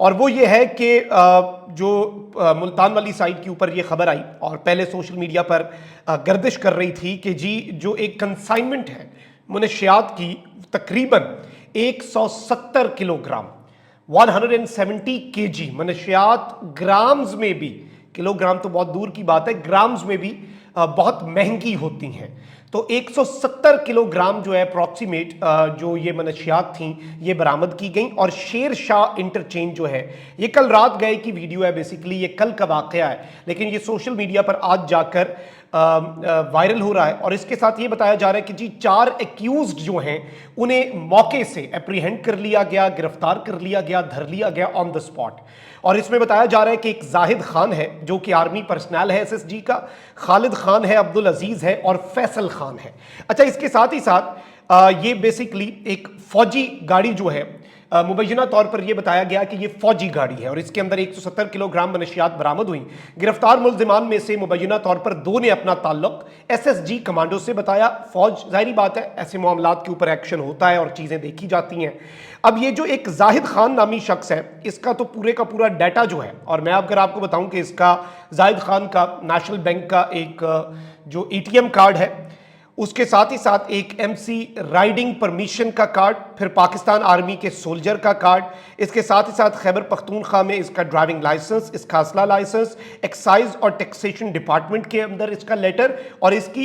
اور وہ یہ ہے کہ جو ملتان والی سائٹ کے اوپر یہ خبر آئی اور پہلے سوشل میڈیا پر گردش کر رہی تھی کہ جی جو ایک کنسائنمنٹ ہے منشیات کی تقریباً 170 کلو گرام 170 کے جی منشیات گرامز میں بھی، کلو گرام تو بہت دور کی بات ہے، گرامز میں بھی بہت مہنگی ہوتی ہیں، تو 170 کلو گرام جو ہے اپروکسیمیٹ جو یہ منشیات تھیں یہ برآمد کی گئیں، اور شیر شاہ انٹرچینج جو ہے یہ کل رات گئے کی ویڈیو ہے، بیسیکلی یہ کل کا واقعہ ہے، لیکن یہ سوشل میڈیا پر آج جا کر وائرل ہو رہا ہے، اور اس کے ساتھ یہ بتایا جا رہا ہے کہ جی 4 ایکیوزڈ جو ہیں انہیں موقع سے اپریہنڈ کر لیا گیا، گرفتار کر لیا گیا، دھر لیا گیا آن دا سپاٹ، اور اس میں بتایا جا رہا ہے کہ ایک زاہد خان ہے جو کہ آرمی پرسنل ہے ایس ایس جی کا، خالد خان ہے، عبدالعزیز ہے اور فیصل خان ہے۔ اچھا، اس کے ساتھ ہی ساتھ یہ بیسیکلی ایک فوجی گاڑی جو ہے مبینہ طور پر یہ بتایا گیا کہ یہ فوجی گاڑی ہے اور اس کے اندر 170 کلو گرام منشیات برآمد ہوئیں۔ گرفتار ملزمان میں سے مبینہ طور پر 2 نے اپنا تعلق ایس ایس جی کمانڈو سے بتایا۔ فوج، ظاہری بات ہے ایسے معاملات کے اوپر ایکشن ہوتا ہے اور چیزیں دیکھی جاتی ہیں۔ اب یہ جو ایک زاہد خان نامی شخص ہے، اس کا تو پورے کا پورا ڈیٹا جو ہے، اور میں اگر آپ کو بتاؤں کہ اس کا زاہد خان کا نیشنل بینک کا ایک جو اے ٹی ایم کارڈ ہے، اس کے ساتھ ہی ساتھ ایک ایم سی رائڈنگ پرمیشن کا کارڈ، پھر پاکستان آرمی کے سولجر کا کارڈ، اس کے ساتھ ہی ساتھ خیبر پختونخوا میں اس کا ڈرائیونگ لائسنس، اس کا اسلحہ لائسنس، ایکسائز اور ٹیکسیشن ڈپارٹمنٹ کے اندر اس کا لیٹر، اور اس کی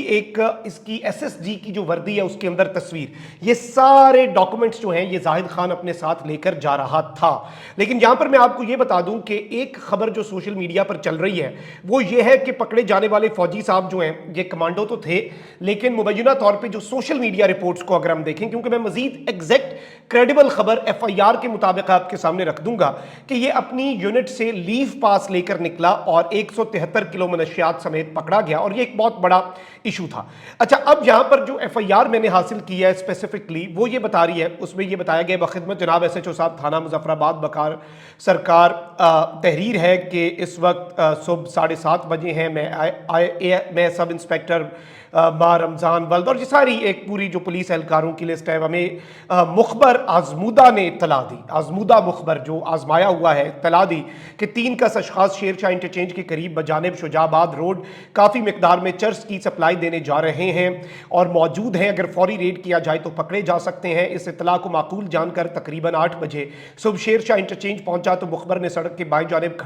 ایس ایس جی کی جو وردی ہے اس کے اندر تصویر، یہ سارے ڈاکومنٹس جو ہیں یہ زاہد خان اپنے ساتھ لے کر جا رہا تھا۔ لیکن یہاں پر میں آپ کو یہ بتا دوں کہ ایک خبر جو سوشل میڈیا پر چل رہی ہے وہ یہ ہے کہ پکڑے جانے والے فوجی صاحب جو ہیں یہ کمانڈو تو تھے، لیکن مبینہ طور پہ جو سوشل میڈیا رپورٹس کو اگر ہم دیکھیں، کیونکہ میں مزید ایگزیکٹ کریڈیبل خبر ایف آئی آر کے مطابق آپ کے سامنے رکھ دوں گا کہ یہ اپنی یونٹ سے لیو پاس لے کر نکلا اور 173 کلو منشیات سمیت پکڑا گیا، اور یہ ایک بہت بڑا ایشو تھا۔ اچھا، اب یہاں پر جو ایف آئی آر میں نے حاصل کیا ہے اسپیسیفکلی وہ یہ بتا رہی ہے، اس میں یہ بتایا گیا بخدمت جناب ایس ایچ او صاحب تھانہ مظفر آباد بکار سرکار تحریر ہے کہ اس وقت صبح 7:30 بجے ہیں، میں سب انسپیکٹر ماں رمضان ولد اور یہ ساری ایک پوری جو پولیس اہلکاروں کی لسٹ ہے، ہمیں مخبر آزمودہ نے اطلاع دی، آزمودہ مخبر جو آزمایا ہوا ہے، اطلاع دی کہ 3 اشخاص شیر شاہ انٹرچینج کے قریب بجانب شجاع آباد روڈ کافی مقدار میں چرس کی سپلائی دینے جا رہے ہیں اور موجود ہیں، اگر فوری ریڈ کیا جائے تو پکڑے جا سکتے ہیں۔ اس اطلاع کو معقول جان کر تقریباً 8 بجے صبح شیر شاہ انٹرچینج پہنچا تو مخبر نے سڑک کے بائیں جانب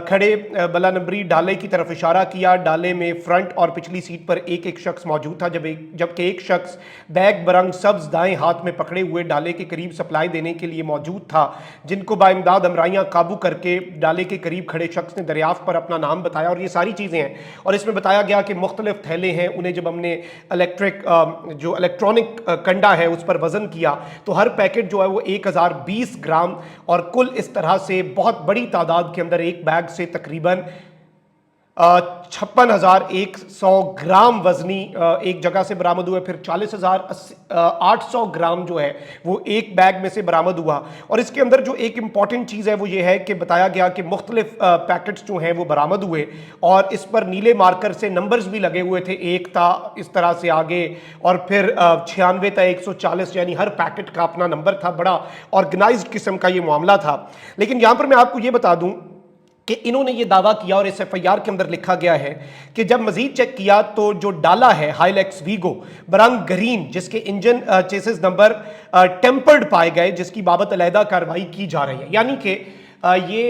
کھڑے بلا نمبری ڈالے کی طرف اشارہ کیا۔ ڈالے میں فرنٹ اور پچھلی سیٹ پر ایک شخص موجود تھا، جبکہ ایک شخص بیگ برنگ سبز دائیں ہاتھ میں پکڑے ہوئے ڈالے کے قریب سپلائی دینے کے لیے موجود تھا، جن کو باامداد ہمراہیاں قابو کر کے ڈالے کے قریب کھڑے شخص نے دریافت پر اپنا نام بتایا، اور یہ ساری چیزیں ہیں۔ اور اس میں بتایا گیا کہ مختلف تھیلے ہیں، انہیں جب ہم نے جو الیکٹرانک کنڈا ہے اس پر وزن کیا تو ہر پیکٹ جو ہے وہ 1020 گرام، اور کل اس طرح سے بہت بڑی تعداد کے اندر ایک بیگ سے تقریباً 56,100 گرام وزنی ایک جگہ سے برآمد ہوئے، پھر 40,800 گرام جو ہے وہ ایک بیگ میں سے برآمد ہوا۔ اور اس کے اندر جو ایک امپورٹنٹ چیز ہے وہ یہ ہے کہ بتایا گیا کہ مختلف پیکٹس جو ہیں وہ برآمد ہوئے اور اس پر نیلے مارکر سے نمبرز بھی لگے ہوئے تھے، 1 تھا اس طرح سے آگے، اور پھر 96 تھا، 140، یعنی ہر پیکٹ کا اپنا نمبر تھا، بڑا آرگنائزڈ قسم کا یہ معاملہ تھا۔ لیکن یہاں پر میں آپ کو یہ بتا دوں کہ انہوں نے یہ دعویٰ کیا اور اس ایف آئی آر کے اندر لکھا گیا ہے کہ جب مزید چیک کیا تو جو ڈالا ہے ہائیلیکس ویگو برنگ گرین، جس کے انجن چیسز نمبر ٹیمپرڈ پائے گئے، جس کی بابت علیحدہ کارروائی کی جا رہی ہے، یعنی کہ یہ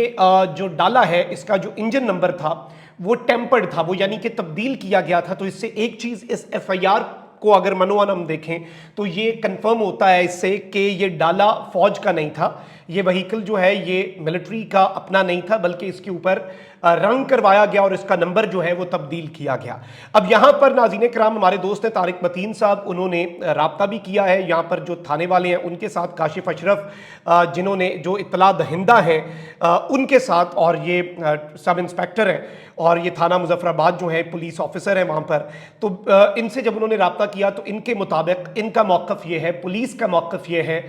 جو ڈالا ہے اس کا جو انجن نمبر تھا وہ ٹیمپرڈ تھا، وہ یعنی کہ تبدیل کیا گیا تھا۔ تو اس سے ایک چیز اس ایف آئی آر کو اگر منوان ہم دیکھیں تو یہ کنفرم ہوتا ہے اس سے کہ یہ ڈالا فوج کا نہیں تھا، یہ وہیکل جو ہے یہ ملٹری کا اپنا نہیں تھا، بلکہ اس کے اوپر رنگ کروایا گیا اور اس کا نمبر جو ہے وہ تبدیل کیا گیا۔ اب یہاں پر ناظرین کرام ہمارے دوست ہیں طارق متین صاحب، انہوں نے رابطہ بھی کیا ہے یہاں پر جو تھانے والے ہیں ان کے ساتھ، کاشف اشرف جنہوں نے جو اطلاع دہندہ ہیں ان کے ساتھ، اور یہ سب انسپیکٹر ہیں اور یہ تھانہ مظفر آباد جو ہے پولیس آفیسر ہیں وہاں پر، تو ان سے جب انہوں نے رابطہ کیا تو ان کے مطابق ان کا موقف یہ ہے، پولیس کا موقف یہ ہے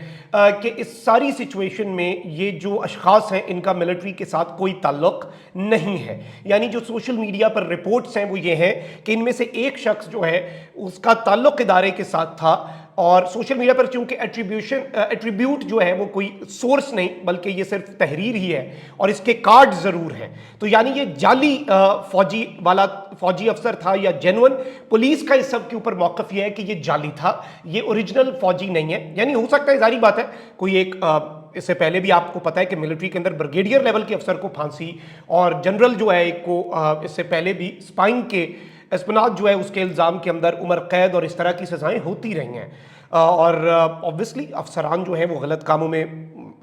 کہ اس ساری سچویشن میں یہ جو اشخاص ہیں ان کا ملٹری کے ساتھ کوئی تعلق نہیں ہے. یعنی جو سوشل میڈیا پر رپورٹس ہیں وہ یہ ہیں کہ ان میں سے ایک شخص جو ہے اس کا تعلق ادارے کے ساتھ تھا, اور سوشل میڈیا پر چونکہ ایٹریبیوٹ جو ہے وہ کوئی سورس نہیں بلکہ یہ صرف تحریر ہی ہے اور اس کے کارڈ ضرور ہیں. تو یعنی یہ جعلی فوجی افسر تھا یا جینون. پولیس کا اس سب کے اوپر موقف یہ ہے کہ یہ جعلی تھا, یہ اوریجنل فوجی نہیں ہے. یعنی ہو سکتا ہے, ظاہری بات ہے, کوئی ایک اس سے پہلے بھی آپ کو پتا ہے کہ ملٹری کے اندر بریگیڈیئر لیول کے افسر کو پھانسی اور جنرل جو ہے ایک کو اس سے پہلے بھی اسپائنگ کے اسپناج جو ہے اس کے الزام کے اندر عمر قید اور اس طرح کی سزائیں ہوتی رہی ہیں. اور obviously افسران جو ہیں وہ غلط کاموں میں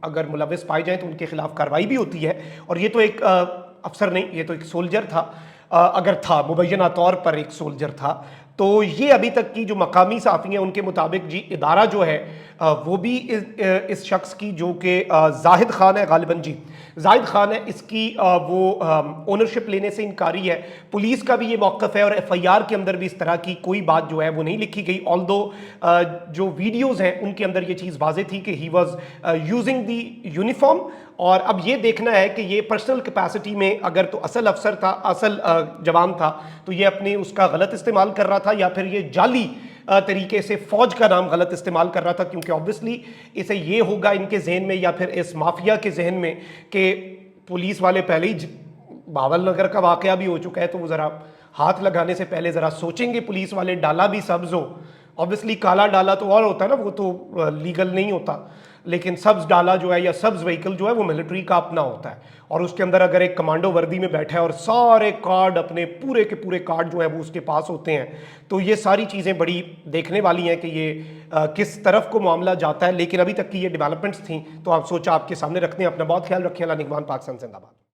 اگر ملوث پائے جائیں تو ان کے خلاف کارروائی بھی ہوتی ہے. اور یہ تو ایک افسر نہیں, یہ تو ایک سولجر تھا, اگر تھا مبینہ طور پر ایک سولجر تھا. تو یہ ابھی تک کی جو مقامی صحافی ہیں ان کے مطابق جی ادارہ جو ہے وہ بھی اس شخص کی جو کہ زاہد خان ہے, غالباً جی زاہد خان ہے, اس کی وہ اونرشپ لینے سے انکاری ہے. پولیس کا بھی یہ موقف ہے اور ایف آئی آر کے اندر بھی اس طرح کی کوئی بات جو ہے وہ نہیں لکھی گئی. آلدو جو ویڈیوز ہیں ان کے اندر یہ چیز واضح تھی کہ he was using the uniform. اور اب یہ دیکھنا ہے کہ یہ پرسنل کیپیسٹی میں اگر تو اصل افسر تھا, اصل جوان تھا, تو یہ اپنے اس کا غلط استعمال کر رہا تھا یا پھر یہ جعلی طریقے سے فوج کا نام غلط استعمال کر رہا تھا. کیونکہ obviously اسے یہ ہوگا ان کے ذہن میں یا پھر اس مافیا کے ذہن میں کہ پولیس والے پہلے ہی باول نگر کا واقعہ بھی ہو چکا ہے, تو وہ ذرا ہاتھ لگانے سے پہلے ذرا سوچیں گے پولیس والے. ڈالا بھی سبز ہو, obviously کالا ڈالا تو اور ہوتا ہے نا, وہ تو لیگل نہیں ہوتا, لیکن سبز ڈالا جو ہے یا سبز وہیکل جو ہے وہ ملٹری کا اپنا ہوتا ہے. اور اس کے اندر اگر ایک کمانڈو وردی میں بیٹھا ہے اور سارے کارڈ اپنے پورے کے پورے کارڈ جو ہیں وہ اس کے پاس ہوتے ہیں, تو یہ ساری چیزیں بڑی دیکھنے والی ہیں کہ یہ کس طرف کو معاملہ جاتا ہے. لیکن ابھی تک کی یہ ڈیولپمنٹس تھیں تو آپ سوچا آپ کے سامنے رکھتے ہیں. اپنا بہت خیال رکھیں. اللہ نگہبان. پاکستان زندہ باد.